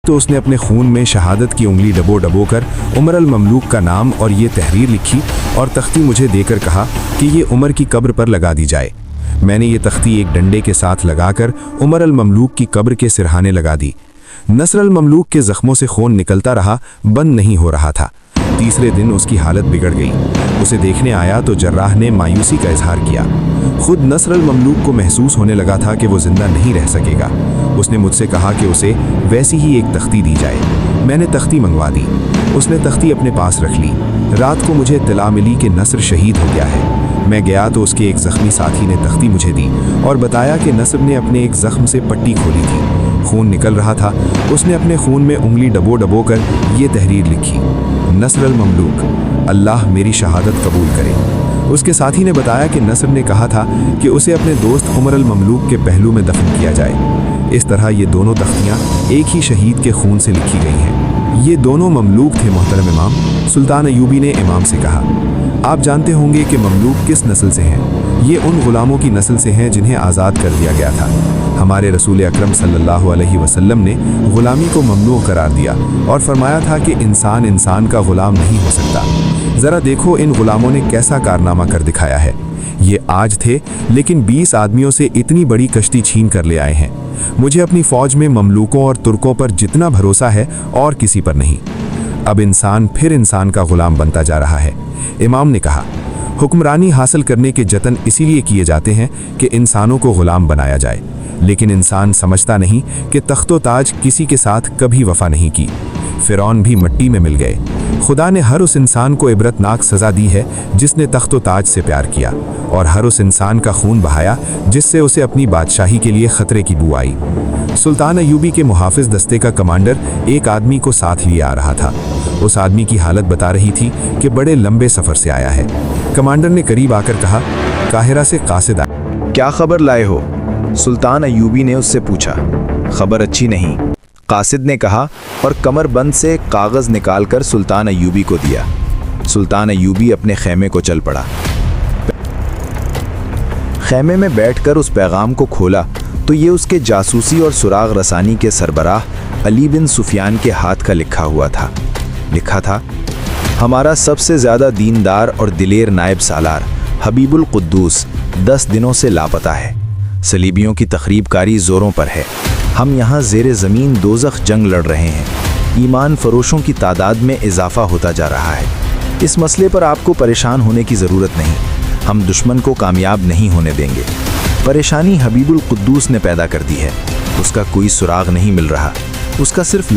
تو उसने अपने खून में शहादत की उंगली डबो डबो कर उमर अल ममलूक का नाम और ये तहरीर लिखी और तख्ती मुझे देकर कहा कि ये उमर की कब्र पर लगा दी जाए। मैंने ये तख्ती एक डंडे के साथ लगाकर उमर अल ममलूक की कब्र के सिरहाने लगा दी। नसर अल ममलूक के जख्मों से खून निकलता रहा, बंद नहीं हो रहा था। तीसरे दिन उसकी हालत बिगड़ गई। उसे देखने आया तो जर्राह ने मायूसी का इजहार किया। खुद नसर अल ममलूक को महसूस होने लगा था कि वो जिंदा नहीं रह सकेगा। उसने मुझसे कहा कि उसे वैसी ही एक तख्ती दी जाए। मैंने तख्ती मंगवा दी। उसने तख्ती अपने पास रख ली। रात को मुझे इत्तला मिली कि नसर शहीद हो गया है। मैं गया तो उसके एक जख्मी साथी ने तख्ती मुझे दी और बताया कि नसर ने अपने एक जख्म से पट्टी खोली थी, खून निकल रहा था। उसने अपने खून में उंगली डबो डबो कर ये तहरीर लिखी, नसर अल ममलूक, अल्लाह मेरी शहादत कबूल करे। उसके साथी ने बताया कि नसर ने कहा था कि उसे अपने दोस्त उमर अल ममलूक के पहलू में दफन किया जाए। इस तरह ये दोनों तख्तियाँ एक ही शहीद के खून से लिखी गई हैं। ये दोनों ममलूक थे मोहतरम इमाम। सुल्तान अयूबी ने इमाम से कहा, आप जानते होंगे कि ममलूक किस नस्ल से हैं। ये उन गुलामों की नस्ल से हैं जिन्हें आज़ाद कर दिया गया था। हमारे रसूल अकरम सल्लल्लाहु अलैहि वसल्लम ने गुलामी को ममनू करार दिया और फरमाया था कि इंसान इंसान का गुलाम नहीं हो सकता। ज़रा देखो इन गुलामों ने कैसा कारनामा कर दिखाया है। ये आज थे लेकिन 20 आदमियों से इतनी बड़ी कश्ती छीन कर ले आए हैं। मुझे अपनी फ़ौज में ममलूकों और तुर्कों पर जितना भरोसा है और किसी पर नहीं। अब इंसान फिर इंसान का गुलाम बनता जा रहा है। इमाम ने कहा, हुक्मरानी हासिल करने के जतन इसीलिए किए जाते हैं कि इंसानों को गुलाम बनाया जाए, लेकिन इंसान समझता नहीं कि तख्तो ताज किसी के साथ कभी वफा नहीं की। फ़िरौन भी मिट्टी में मिल गए। खुदा ने हर उस इंसान को इबरतनाक सज़ा दी है जिसने तख्तो ताज से प्यार किया, और हर उस इंसान का खून बहाया जिससे उसे अपनी बादशाही के लिए ख़तरे की बू आई। सुल्तान अयूबी के मुहाफ़िज़ दस्ते का कमांडर एक आदमी को साथ लिए आ रहा था। उस आदमी की हालत बता रही थी कि बड़े लंबे सफ़र से आया है। कमांडर ने करीब आकर कहा, काहिरा से कासिद आया। क्या खबर लाए हो? सुल्तान अयूबी ने उससे पूछा। खबर अच्छी नहीं, कासिद ने कहा और कमरबंद से कागज़ निकालकर सुल्तान अयूबी को दिया। सुल्तान अयूबी अपने खेमे को चल पड़ा। खेमे में बैठकर उस पैगाम को खोला तो ये उसके जासूसी और सुराग रसानी के सरबराह अली बिन सुफियान के हाथ का लिखा हुआ था। लिखा था, हमारा सबसे ज़्यादा दीनदार और दिलेर नायब सालार हबीबुल कुद्दूस 10 दिनों से लापता है। सलीबियों की तखरीबकारी ज़ोरों पर है। हम यहाँ ज़ेरे ज़मीन दोज़ख जंग लड़ रहे हैं। ईमान फरोशों की तादाद में इजाफा होता जा रहा है। इस मसले पर आपको परेशान होने की ज़रूरत नहीं। हम दुश्मन को कामयाब नहीं होने देंगे। परेशानी हबीबुल कुद्दूस ने पैदा कर दी है। उसका कोई सुराग नहीं मिल रहा। उसका सिर्फ